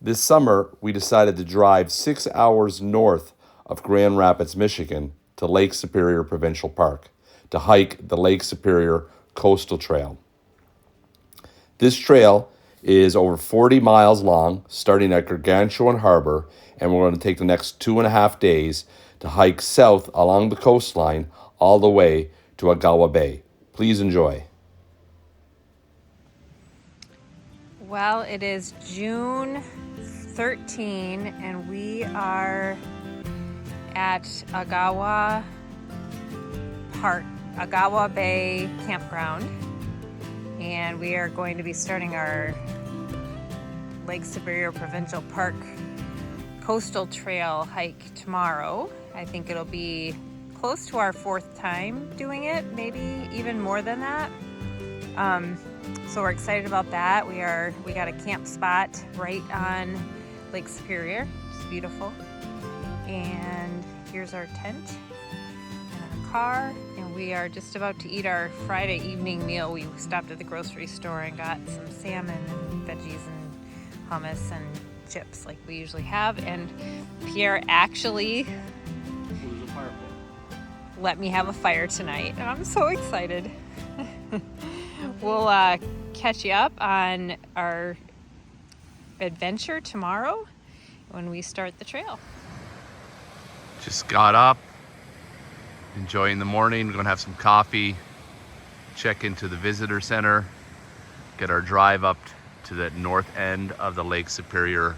This summer, we decided to drive 6 hours north of Grand Rapids, Michigan to Lake Superior Provincial Park to hike the Lake Superior Coastal Trail. This trail is over 40 miles long, starting at Gargantuan Harbor, and we're going to take the next 2.5 days to hike south along the coastline all the way to Agawa Bay. Please enjoy. Well, it is June 13 and we are at Agawa Park, Agawa Bay Campground, and we are going to be starting our Lake Superior Provincial Park Coastal Trail hike tomorrow. I think it'll be close to our 4th time doing it, maybe even more than that. So we're excited about that. We got a camp spot right on Lake Superior. It's beautiful. And here's our tent and our car. And we are just about to eat our Friday evening meal. We stopped at the grocery store and got some salmon and veggies and hummus and chips like we usually have. And Pierre actually let me have a fire tonight. And I'm so excited. We'll catch you up on our adventure tomorrow when we start the trail. Just got up, enjoying the morning. We're gonna have some coffee, check into the visitor center, get our drive up to the north end of the Lake Superior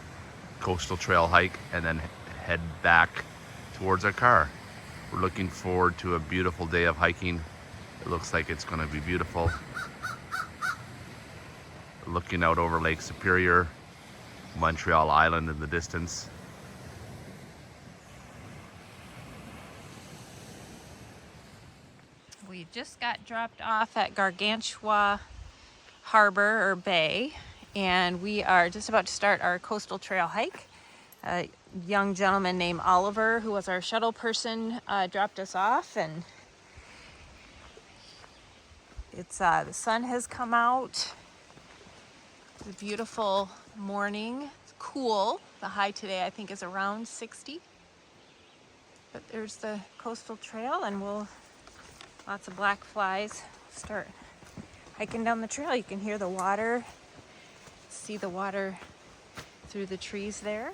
Coastal Trail hike, and then head back towards our car. We're looking forward to a beautiful day of hiking. It looks like it's gonna be beautiful. Looking out over Lake Superior, Montreal Island in the distance. We just got dropped off at Gargantua Harbor or Bay, and we are just about to start our coastal trail hike. A young gentleman named Oliver, who was our shuttle person, dropped us off, and it's the sun has come out. It's a beautiful morning. It's cool. The high today I think is around 60. But there's the coastal trail, and lots of black flies. Start hiking down the trail. You can hear the water, see the water through the trees there.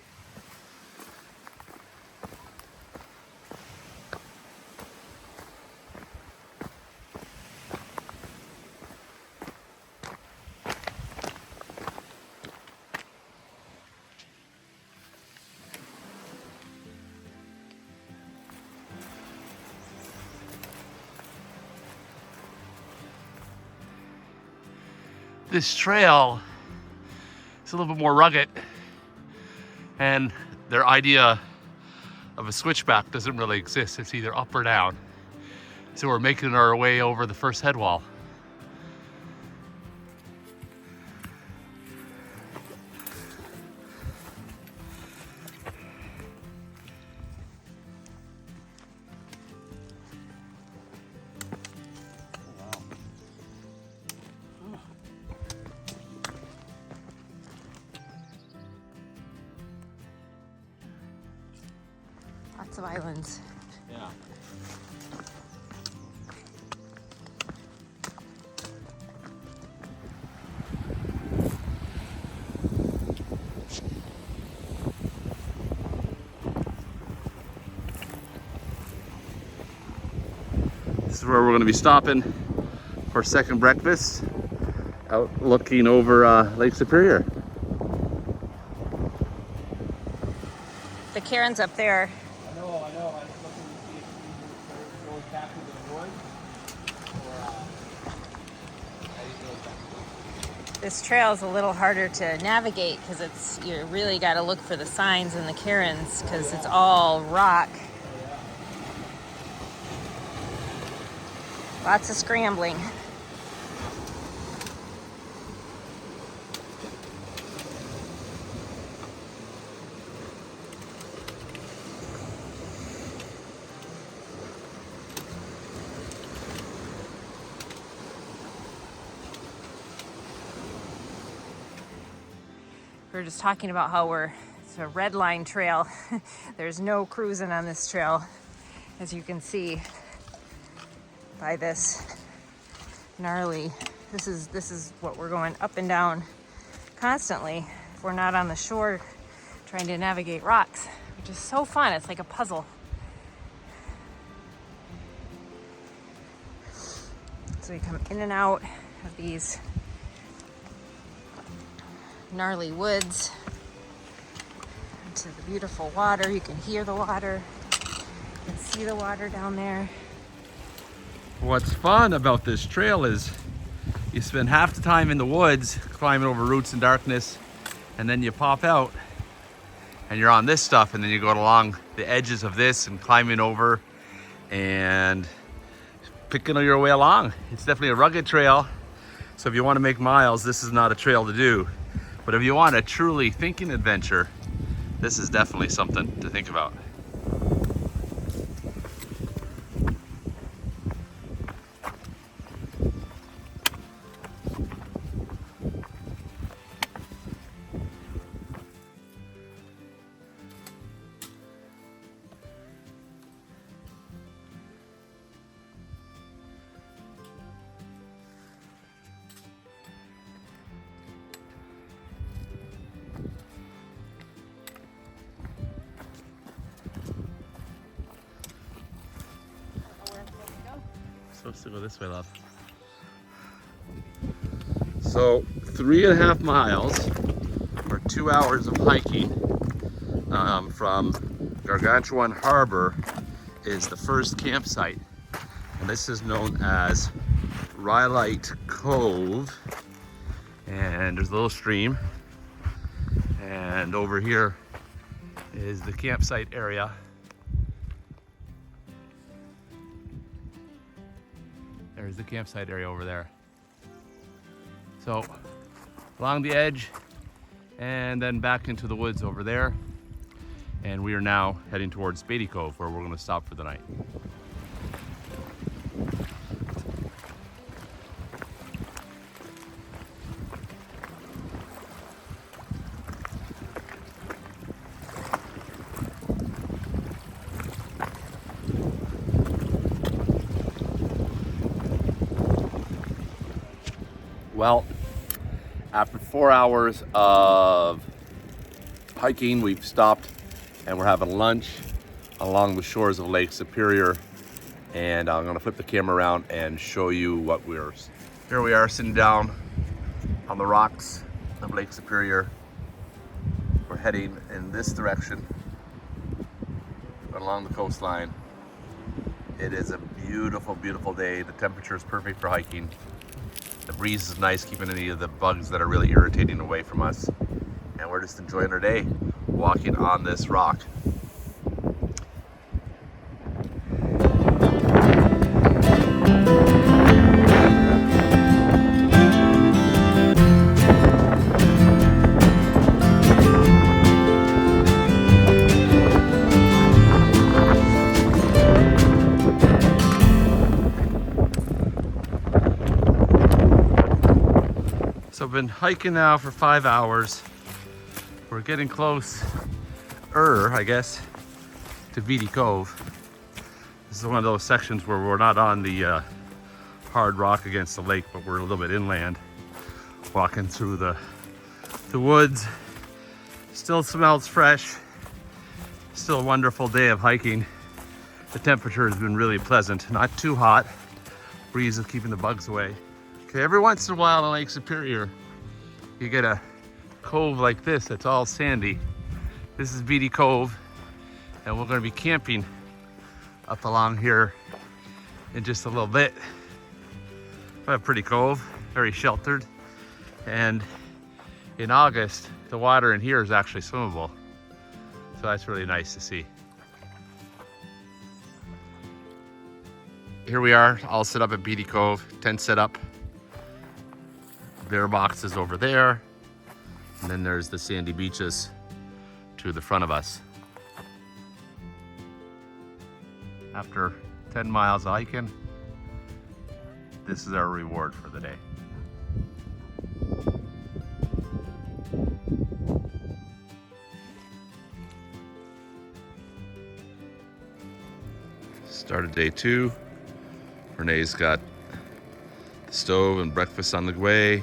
This trail is a little bit more rugged, and their idea of a switchback doesn't really exist. It's either up or down. So we're making our way over the first head wall. Lots of islands. Yeah. This is where we're going to be stopping for second breakfast, out looking over Lake Superior. The cairn's up there. I know. I was looking to see if we go back into the woods or how do you go back? This trail is a little harder to navigate because you really got to look for the signs in the cairns because it's all rock. Lots of scrambling. We were just talking about how it's a red line trail. There's no cruising on this trail, as you can see by this gnarly. This is what we're going up and down constantly if we're not on the shore trying to navigate rocks, which is so fun. It's like a puzzle. So we come in and out of these gnarly woods into the beautiful water. You can hear the water. You can see the water down there. What's fun about this trail is you spend half the time in the woods climbing over roots in darkness, and then you pop out and you're on this stuff, and then you go along the edges of this and climbing over and picking your way along. It's definitely a rugged trail, so if you want to make miles, this is not a trail to do. But if you want a truly thinking adventure, this is definitely something to think about. Supposed to go this way, love. So 3.5 miles or 2 hours of hiking from Gargantuan Harbor is the first campsite, and this is known as Rhyolite Cove, and there's a little stream, and over here is the campsite area. There's the campsite area over there. So along the edge and then back into the woods over there. And we are now heading towards Beatty Cove, where we're going to stop for the night. Well, after 4 hours of hiking, we've stopped and we're having lunch along the shores of Lake Superior. And I'm gonna flip the camera around and show you what here we are sitting down on the rocks of Lake Superior. We're heading in this direction along the coastline. It is a beautiful, beautiful day. The temperature is perfect for hiking. The breeze is nice, keeping any of the bugs that are really irritating away from us. And we're just enjoying our day, walking on this rock. So I've been hiking now for 5 hours. We're getting close, I guess, to Beatty Cove. This is one of those sections where we're not on the hard rock against the lake, but we're a little bit inland, walking through the woods. Still smells fresh. Still a wonderful day of hiking. The temperature has been really pleasant, not too hot. Breeze is keeping the bugs away. Okay, every once in a while on Lake Superior, you get a cove like this that's all sandy. This is Beatty Cove, and we're going to be camping up along here in just a little bit. We have a pretty cove, very sheltered, and in August, the water in here is actually swimmable. So that's really nice to see. Here we are, all set up at Beatty Cove, tent set up. Bear boxes over there, and then there's the sandy beaches to the front of us. After 10 miles of hiking, this is our reward for the day. Started day 2. Renee's got the stove and breakfast on the way.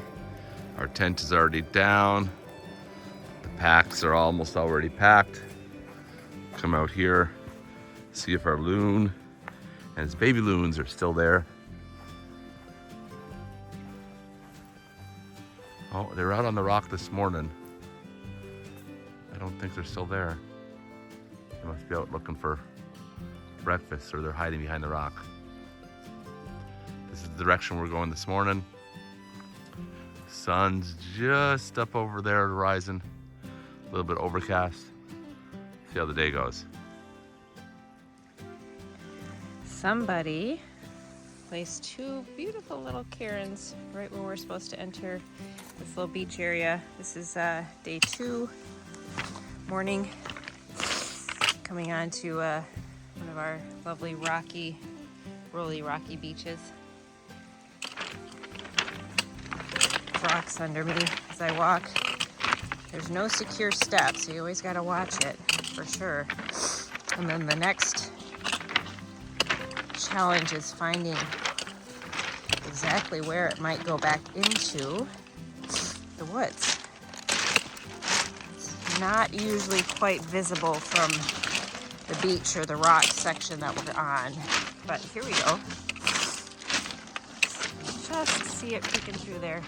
Our tent is already down. The packs are almost already packed. Come out here, see if our loon and his baby loons are still there. Oh, they were out on the rock this morning. I don't think they're still there. They must be out looking for breakfast, or they're hiding behind the rock. This is the direction we're going this morning. Sun's just up over there at the horizon. A little bit overcast. See how the day goes. Somebody placed 2 beautiful little cairns right where we're supposed to enter this little beach area. This is day 2, morning, coming on to one of our lovely rolly rocky beaches. Rocks under me as I walk. There's no secure steps, so you always gotta watch it for sure. And then the next challenge is finding exactly where it might go back into the woods. It's not usually quite visible from the beach or the rock section that we're on, but here we go. Just see it peeking through there.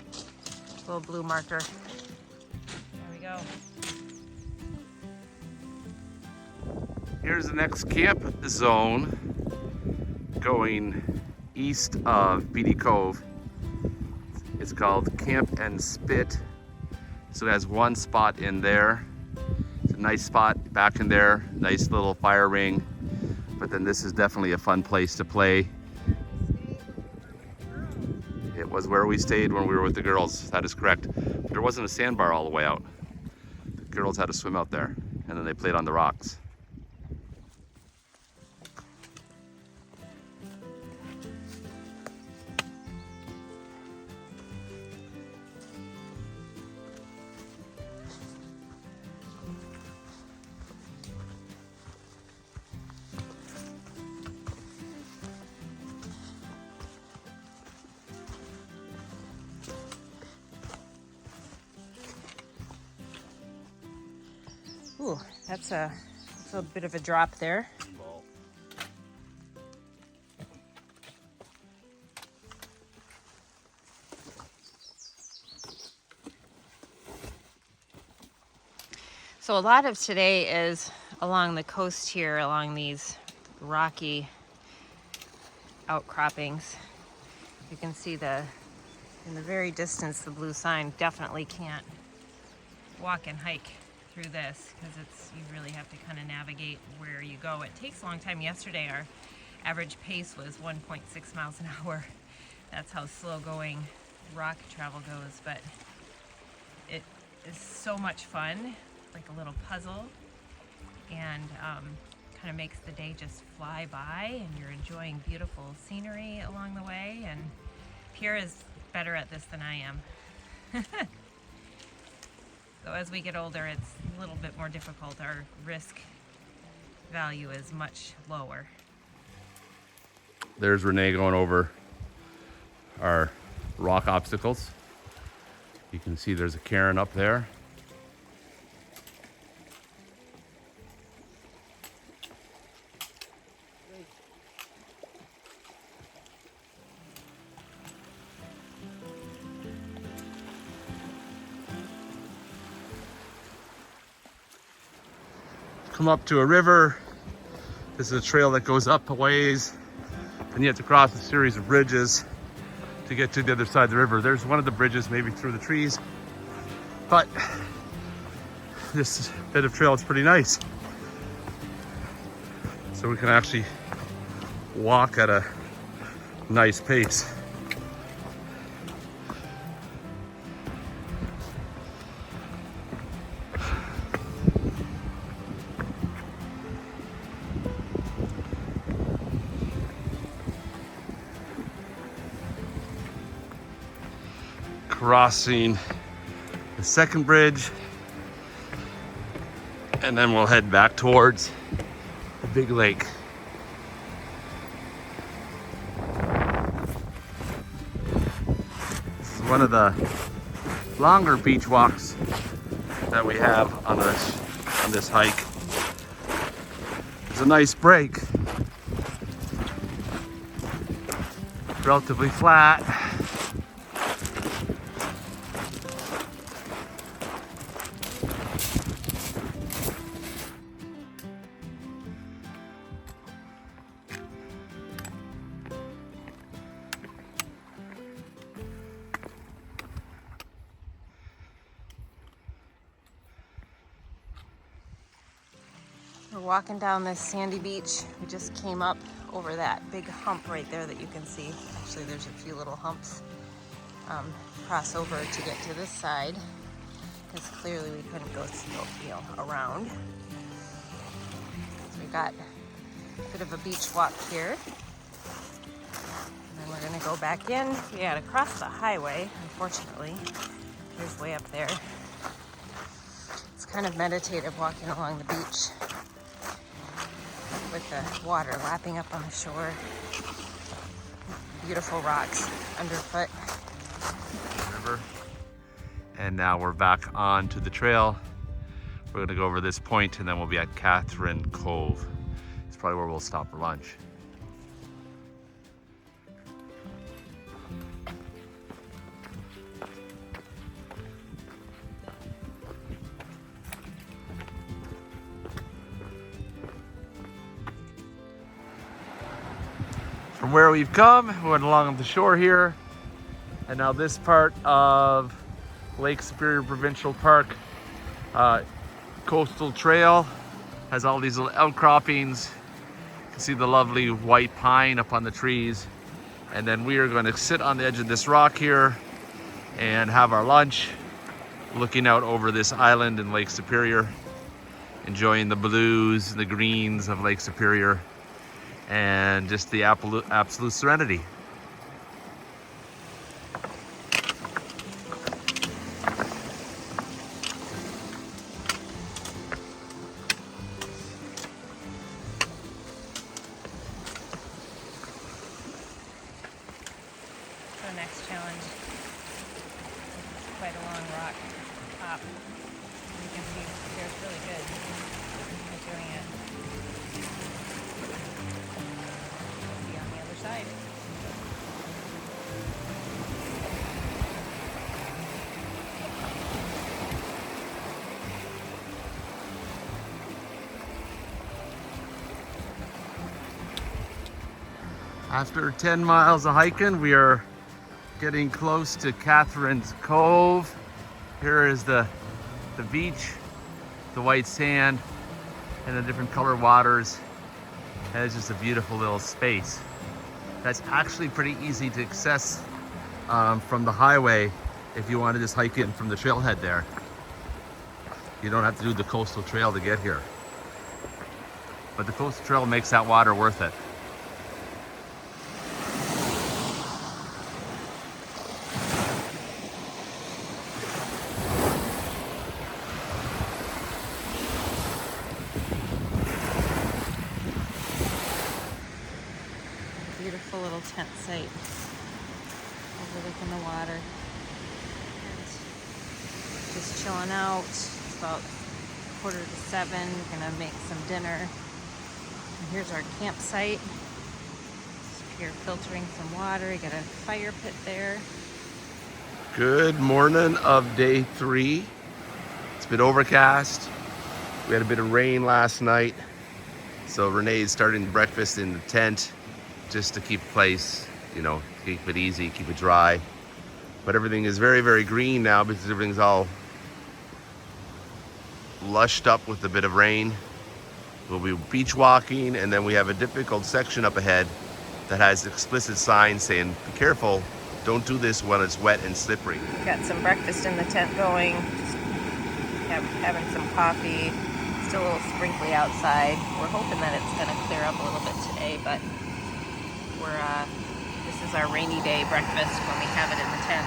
Little blue marker. There we go. Here's the next camp zone going east of Beatty Cove. It's called Camp and Spit. So it has one spot in there. It's a nice spot back in there, nice little fire ring. But then this is definitely a fun place to play. It was where we stayed when we were with the girls, that is correct. But there wasn't a sandbar all the way out. The girls had to swim out there, and then they played on the rocks. Ooh, that's a bit of a drop there. So a lot of today is along the coast here, along these rocky outcroppings. You can see in the very distance, the blue sign. Definitely can't walk and hike through this because you really have to kind of navigate where you go. It takes a long time. Yesterday our average pace was 1.6 miles an hour. That's how slow going rock travel goes, but it is so much fun, like a little puzzle, and kind of makes the day just fly by, and you're enjoying beautiful scenery along the way. And Pierre is better at this than I am. So as we get older, it's a little bit more difficult. Our risk value is much lower. There's Renee going over our rock obstacles. You can see there's a cairn up there. Come up to a river. This is a trail that goes up a ways, and you have to cross a series of bridges to get to the other side of the river. There's one of the bridges, maybe through the trees, but this bit of trail is pretty nice. So we can actually walk at a nice pace. Crossing the second bridge, and then we'll head back towards the big lake. one of the longer beach walks that we have on this hike. It's a nice break. Relatively flat. We're walking down this sandy beach. We just came up over that big hump right there that you can see. Actually, there's a few little humps. Cross over to get to this side because clearly we couldn't go, around. So we got a bit of a beach walk here. And then we're gonna go back in. We gotta cross the highway, unfortunately. Here's way up there. It's kind of meditative walking along the beach with the water lapping up on the shore. Beautiful rocks underfoot. River. And now we're back onto the trail. We're gonna go over this point and then we'll be at Catherine Cove. It's probably where we'll stop for lunch. From where we've come, we went along the shore here, and now this part of Lake Superior Provincial Park Coastal Trail has all these little outcroppings. You can see the lovely white pine up on the trees, and then we are going to sit on the edge of this rock here and have our lunch, looking out over this island in Lake Superior, enjoying the blues and the greens of Lake Superior, and just the absolute serenity. The next challenge is quite a long rock top. You can see here it's really good at doing it. We'll be on the other side. After 10 miles of hiking, we are getting close to Catherine's Cove. Here is the beach, the white sand, and the different colored waters. And it's just a beautiful little space. That's actually pretty easy to access from the highway if you want to just hike in from the trailhead there. You don't have to do the coastal trail to get here. But the coastal trail makes that water worth it. Beautiful little tent site overlooking the water. And just chilling out. It's about 6:45. We're gonna make some dinner. And here's our campsite. Just here filtering some water. You got a fire pit there. Good morning of day 3. It's been overcast. We had a bit of rain last night. So Renee's starting breakfast in the tent just to keep the place, keep it easy, keep it dry. But everything is very, very green now because everything's all lushed up with a bit of rain. We'll be beach walking, and then we have a difficult section up ahead that has explicit signs saying, be careful, don't do this when it's wet and slippery. Got some breakfast in the tent going. Just having some coffee. Still a little sprinkly outside. We're hoping that it's going to clear up a little bit today, but this is our rainy day breakfast when we have it in the tent.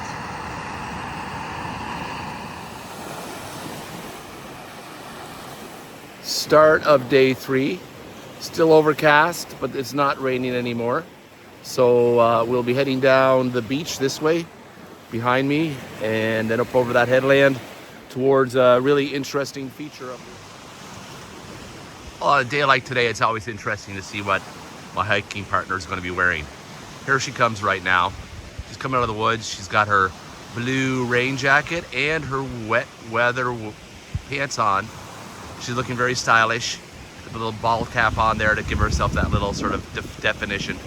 Start of day 3. Still overcast, but it's not raining anymore. So we'll be heading down the beach this way behind me, and then up over that headland towards a really interesting feature of a day like today. It's always interesting to see what my hiking partner is going to be wearing. Here she comes right now. She's coming out of the woods. She's got her blue rain jacket and her wet weather pants on. She's looking very stylish. With a little ball cap on there to give herself that little sort of definition.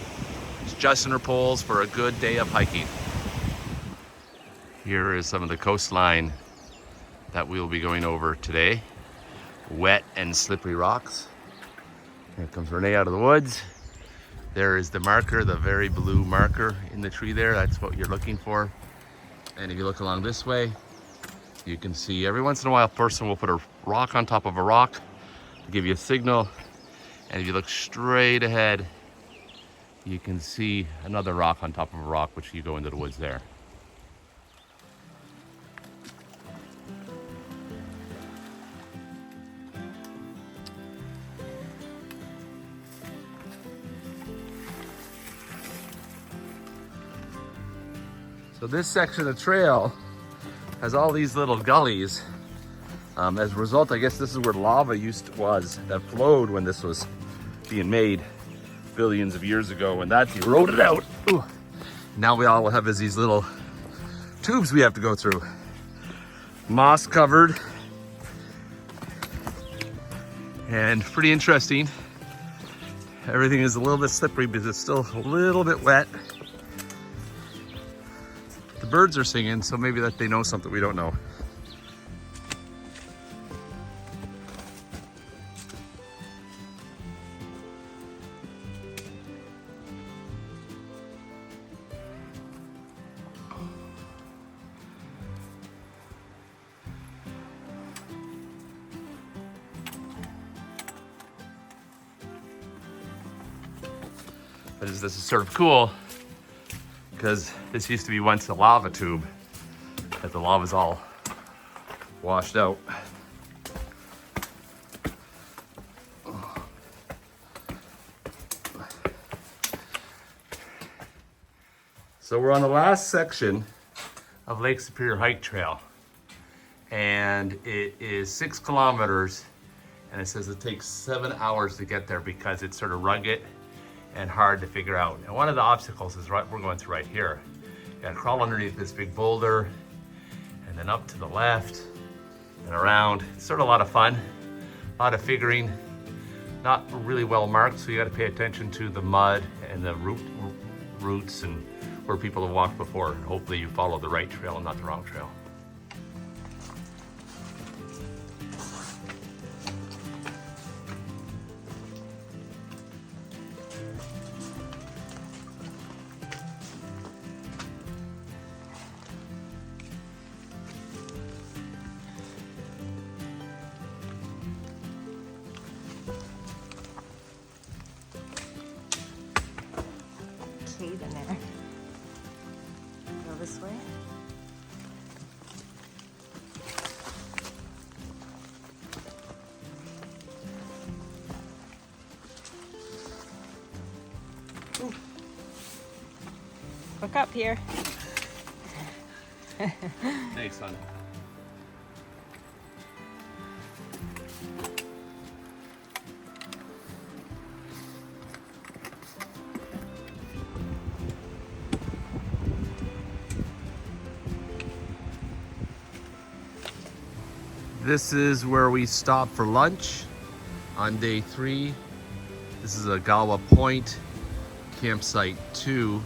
She's adjusting her poles for a good day of hiking. Here is some of the coastline that we'll be going over today. Wet and slippery rocks. Here comes Renee out of the woods. There is the marker, the very blue marker in the tree there. That's what you're looking for. And if you look along this way, you can see every once in a while a person will put a rock on top of a rock to give you a signal. And if you look straight ahead, you can see another rock on top of a rock, which you go into the woods there. So this section of trail has all these little gullies. As a result, I guess this is where lava was that flowed when this was being made billions of years ago, and that's eroded out. Ooh. Now we all have is these little tubes we have to go through. Moss covered and pretty interesting. Everything is a little bit slippery because it's still a little bit wet. The birds are singing, so maybe that they know something we don't know. But this is sort of cool because this used to be once a lava tube, but the lava's all washed out. So we're on the last section of Lake Superior Hike Trail, and it is 6 kilometers, and it says it takes 7 hours to get there because it's sort of rugged and hard to figure out. And one of the obstacles is right we're going through right here. You gotta crawl underneath this big boulder and then up to the left and around. It's sort of a lot of fun, a lot of figuring, not really well marked, so you gotta pay attention to the mud and the roots and where people have walked before. Hopefully you follow the right trail and not the wrong trail. Cave in there. Go this way. Ooh. Look up here. Thanks, son. This is where we stopped for lunch on day 3. This is Agawa Point, campsite 2.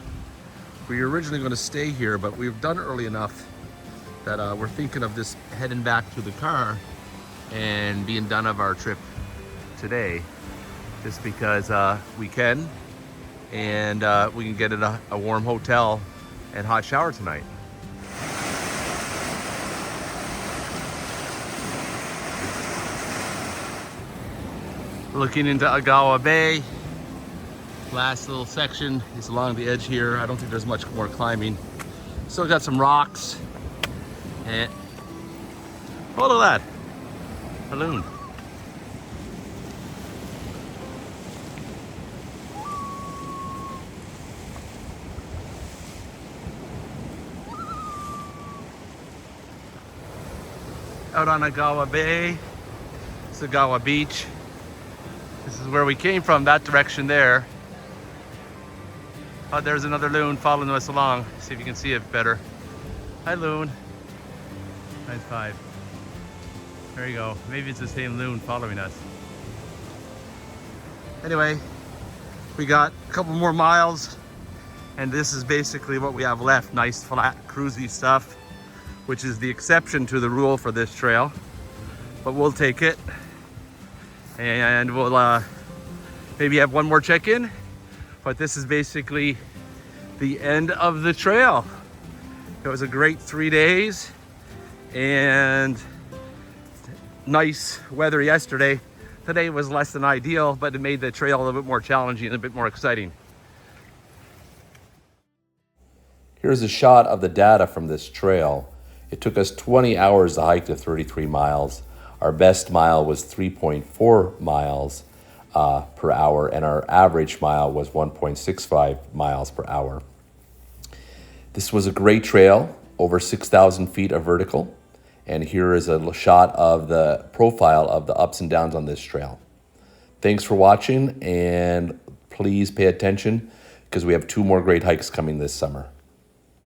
We were originally going to stay here, but we've done early enough that we're thinking of just heading back to the car and being done of our trip today, just because we can, and we can get in a warm hotel and hot shower tonight. Looking into Agawa Bay. Last little section is along the edge here. I don't think there's much more climbing. Still got some rocks. And oh, look at that balloon. out on Agawa Bay. It's Agawa Beach. This is where we came from, that direction there. Oh, there's another loon following us along. See if you can see it better. Hi, loon. High five. There you go. Maybe it's the same loon following us. Anyway, we got a couple more miles, and this is basically what we have left. Nice, flat, cruisy stuff, which is the exception to the rule for this trail. But we'll take it. And we'll maybe have one more check-in. But this is basically the end of the trail. It was a great 3 days and nice weather yesterday. Today was less than ideal, but it made the trail a little bit more challenging and a bit more exciting. Here's a shot of the data from this trail. It took us 20 hours to hike to 33 miles. Our best mile was 3.4 miles per hour, and our average mile was 1.65 miles per hour. This was a great trail, over 6,000 feet of vertical. And here is a shot of the profile of the ups and downs on this trail. Thanks for watching, and please pay attention because we have 2 more great hikes coming this summer.